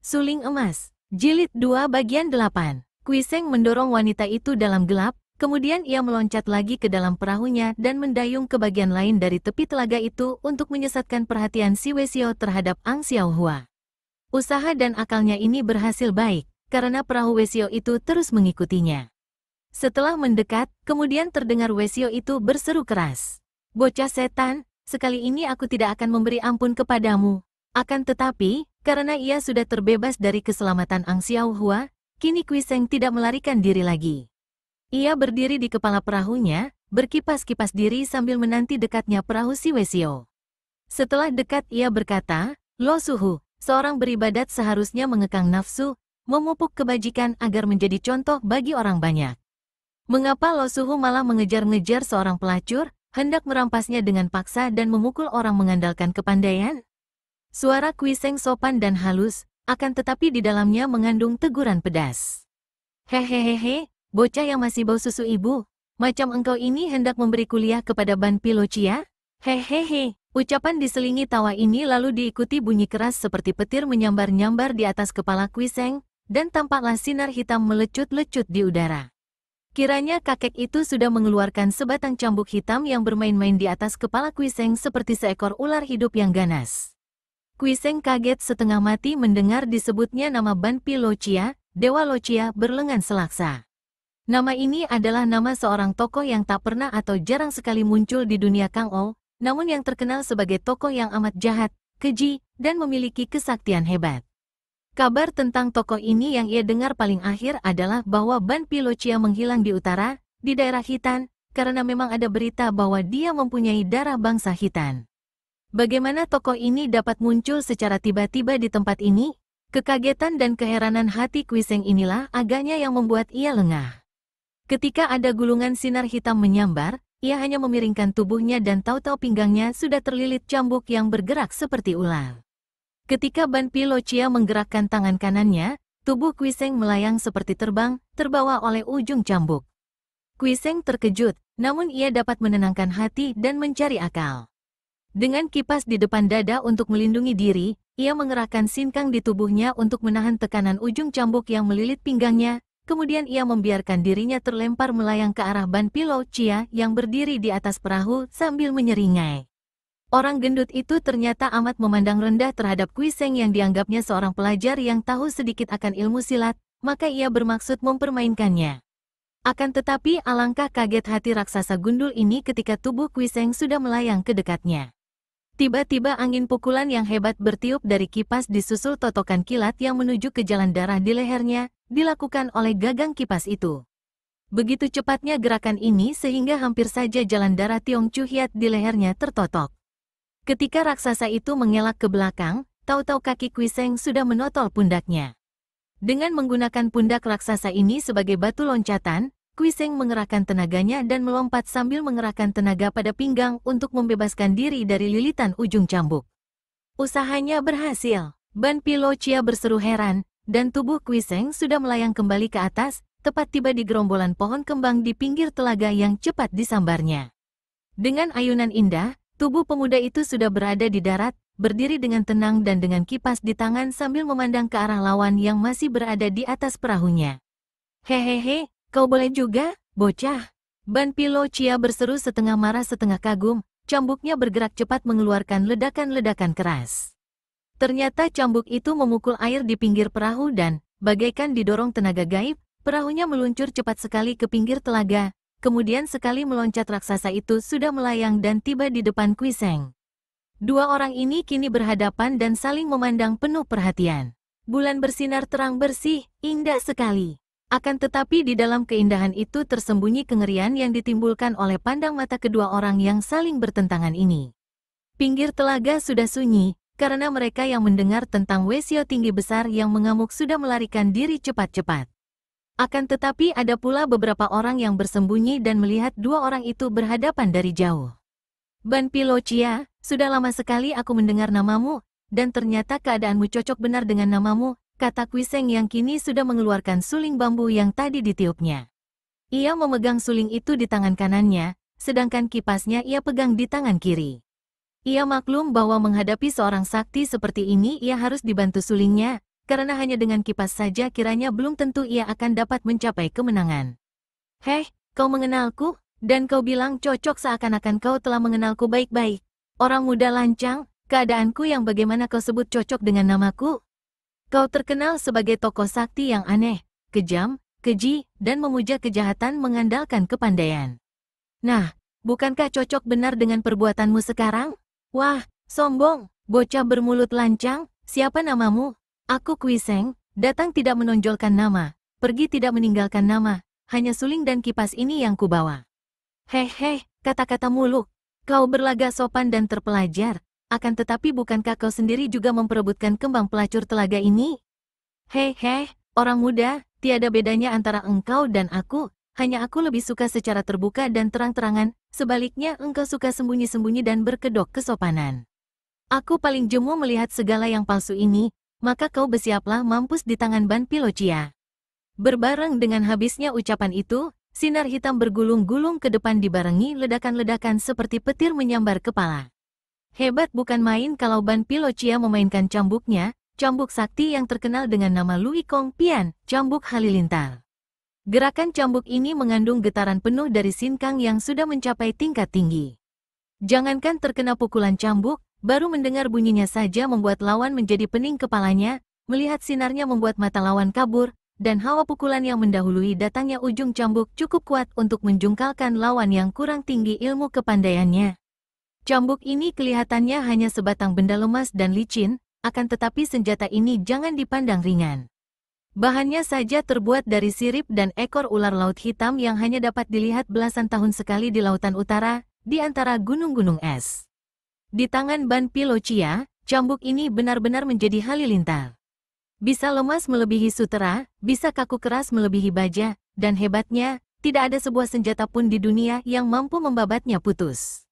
Suling Emas, Jilid 2 Bagian 8. Kuiseng mendorong wanita itu dalam gelap, kemudian ia meloncat lagi ke dalam perahunya dan mendayung ke bagian lain dari tepi telaga itu untuk menyesatkan perhatian si Wesio terhadap Ang Xiaohua. Usaha dan akalnya ini berhasil baik, karena perahu Wesio itu terus mengikutinya. Setelah mendekat, kemudian terdengar Wesio itu berseru keras. "Bocah setan, sekali ini aku tidak akan memberi ampun kepadamu." Akan tetapi, karena ia sudah terbebas dari keselamatan Ang Xiaohua, kini Kuiseng tidak melarikan diri lagi. Ia berdiri di kepala perahunya, berkipas-kipas diri sambil menanti dekatnya perahu si Wesio. Setelah dekat ia berkata, "Lo Suhu, seorang beribadat seharusnya mengekang nafsu, memupuk kebajikan agar menjadi contoh bagi orang banyak. Mengapa Lo Suhu malah mengejar-ngejar seorang pelacur, hendak merampasnya dengan paksa dan memukul orang mengandalkan kepandaian?" Suara Kuiseng sopan dan halus, akan tetapi di dalamnya mengandung teguran pedas. "Hehehehe, bocah yang masih bau susu ibu, macam engkau ini hendak memberi kuliah kepada Ban Pilocia? Hehehe." Ucapan diselingi tawa ini lalu diikuti bunyi keras seperti petir menyambar-nyambar di atas kepala Kuiseng, dan tampaklah sinar hitam melecut-lecut di udara. Kiranya kakek itu sudah mengeluarkan sebatang cambuk hitam yang bermain-main di atas kepala Kuiseng seperti seekor ular hidup yang ganas. Kuiseng kaget setengah mati mendengar disebutnya nama Ban Pilocia, Dewa Locia berlengan selaksa. Nama ini adalah nama seorang tokoh yang tak pernah atau jarang sekali muncul di dunia Kangou, namun yang terkenal sebagai tokoh yang amat jahat, keji, dan memiliki kesaktian hebat. Kabar tentang tokoh ini yang ia dengar paling akhir adalah bahwa Ban Pilocia menghilang di utara, di daerah Hitan, karena memang ada berita bahwa dia mempunyai darah bangsa Hitan. Bagaimana tokoh ini dapat muncul secara tiba-tiba di tempat ini? Kekagetan dan keheranan hati Kuiseng inilah agaknya yang membuat ia lengah. Ketika ada gulungan sinar hitam menyambar, ia hanya memiringkan tubuhnya dan tahu-tahu pinggangnya sudah terlilit cambuk yang bergerak seperti ular. Ketika Ban Pilocia menggerakkan tangan kanannya, tubuh Kuiseng melayang seperti terbang, terbawa oleh ujung cambuk. Kuiseng terkejut, namun ia dapat menenangkan hati dan mencari akal. Dengan kipas di depan dada untuk melindungi diri, ia mengerahkan sinkang di tubuhnya untuk menahan tekanan ujung cambuk yang melilit pinggangnya, kemudian ia membiarkan dirinya terlempar melayang ke arah Ban Pilocia yang berdiri di atas perahu sambil menyeringai. Orang gendut itu ternyata amat memandang rendah terhadap Kuiseng yang dianggapnya seorang pelajar yang tahu sedikit akan ilmu silat, maka ia bermaksud mempermainkannya. Akan tetapi alangkah kaget hati raksasa gundul ini ketika tubuh Kuiseng sudah melayang ke dekatnya. Tiba-tiba angin pukulan yang hebat bertiup dari kipas disusul totokan kilat yang menuju ke jalan darah di lehernya, dilakukan oleh gagang kipas itu. Begitu cepatnya gerakan ini sehingga hampir saja jalan darah Tiong Chu Hiat di lehernya tertotok. Ketika raksasa itu mengelak ke belakang, tahu-tahu kaki Kuiseng sudah menotol pundaknya. Dengan menggunakan pundak raksasa ini sebagai batu loncatan, Kuiseng mengerahkan tenaganya dan melompat sambil mengerahkan tenaga pada pinggang untuk membebaskan diri dari lilitan ujung cambuk. Usahanya berhasil. Ban Pilocia berseru heran, dan tubuh Kuiseng sudah melayang kembali ke atas, tepat tiba di gerombolan pohon kembang di pinggir telaga yang cepat disambarnya. Dengan ayunan indah, tubuh pemuda itu sudah berada di darat, berdiri dengan tenang dan dengan kipas di tangan sambil memandang ke arah lawan yang masih berada di atas perahunya. "Hehehe, kau boleh juga, bocah." Ban Pilocia berseru setengah marah setengah kagum, cambuknya bergerak cepat mengeluarkan ledakan-ledakan keras. Ternyata cambuk itu memukul air di pinggir perahu dan, bagaikan didorong tenaga gaib, perahunya meluncur cepat sekali ke pinggir telaga, kemudian sekali meloncat raksasa itu sudah melayang dan tiba di depan Kuiseng. Dua orang ini kini berhadapan dan saling memandang penuh perhatian. Bulan bersinar terang bersih, indah sekali. Akan tetapi di dalam keindahan itu tersembunyi kengerian yang ditimbulkan oleh pandang mata kedua orang yang saling bertentangan ini. Pinggir telaga sudah sunyi, karena mereka yang mendengar tentang Wesio tinggi besar yang mengamuk sudah melarikan diri cepat-cepat. Akan tetapi ada pula beberapa orang yang bersembunyi dan melihat dua orang itu berhadapan dari jauh. "Ban Pilocia, sudah lama sekali aku mendengar namamu, dan ternyata keadaanmu cocok benar dengan namamu," kata Kuiseng yang kini sudah mengeluarkan suling bambu yang tadi ditiupnya. Ia memegang suling itu di tangan kanannya, sedangkan kipasnya ia pegang di tangan kiri. Ia maklum bahwa menghadapi seorang sakti seperti ini ia harus dibantu sulingnya, karena hanya dengan kipas saja kiranya belum tentu ia akan dapat mencapai kemenangan. Heh, kau mengenalku? Dan kau bilang cocok seakan-akan kau telah mengenalku baik-baik. Orang muda lancang, keadaanku yang bagaimana kau sebut cocok dengan namaku? Kau terkenal sebagai tokoh sakti yang aneh, kejam, keji, dan memuja kejahatan mengandalkan kepandaian. Nah, bukankah cocok benar dengan perbuatanmu sekarang? Wah, sombong, bocah bermulut lancang, siapa namamu? Aku Kuiseng, datang tidak menonjolkan nama, pergi tidak meninggalkan nama, hanya suling dan kipas ini yang kubawa. Heh, kata-kata muluk. Kau berlagak sopan dan terpelajar, akan tetapi bukankah kau sendiri juga memperebutkan kembang pelacur telaga ini? Heh, orang muda, tiada bedanya antara engkau dan aku, hanya aku lebih suka secara terbuka dan terang-terangan, sebaliknya engkau suka sembunyi-sembunyi dan berkedok kesopanan. Aku paling jemu melihat segala yang palsu ini, maka kau bersiaplah mampus di tangan Ban Pilocia. Berbareng dengan habisnya ucapan itu, sinar hitam bergulung-gulung ke depan dibarengi ledakan-ledakan seperti petir menyambar kepala. Hebat bukan main kalau Ban Pilocia memainkan cambuknya, cambuk sakti yang terkenal dengan nama Lui Kong Pian, cambuk halilintar. Gerakan cambuk ini mengandung getaran penuh dari sinkang yang sudah mencapai tingkat tinggi. Jangankan terkena pukulan cambuk, baru mendengar bunyinya saja membuat lawan menjadi pening kepalanya, melihat sinarnya membuat mata lawan kabur, dan hawa pukulan yang mendahului datangnya ujung cambuk cukup kuat untuk menjungkalkan lawan yang kurang tinggi ilmu kepandaiannya. Cambuk ini kelihatannya hanya sebatang benda lemas dan licin, akan tetapi senjata ini jangan dipandang ringan. Bahannya saja terbuat dari sirip dan ekor ular laut hitam yang hanya dapat dilihat belasan tahun sekali di lautan utara, di antara gunung-gunung es. Di tangan Ban Pilocia, cambuk ini benar-benar menjadi halilintar. Bisa lemas melebihi sutera, bisa kaku keras melebihi baja, dan hebatnya, tidak ada sebuah senjata pun di dunia yang mampu membabatnya putus.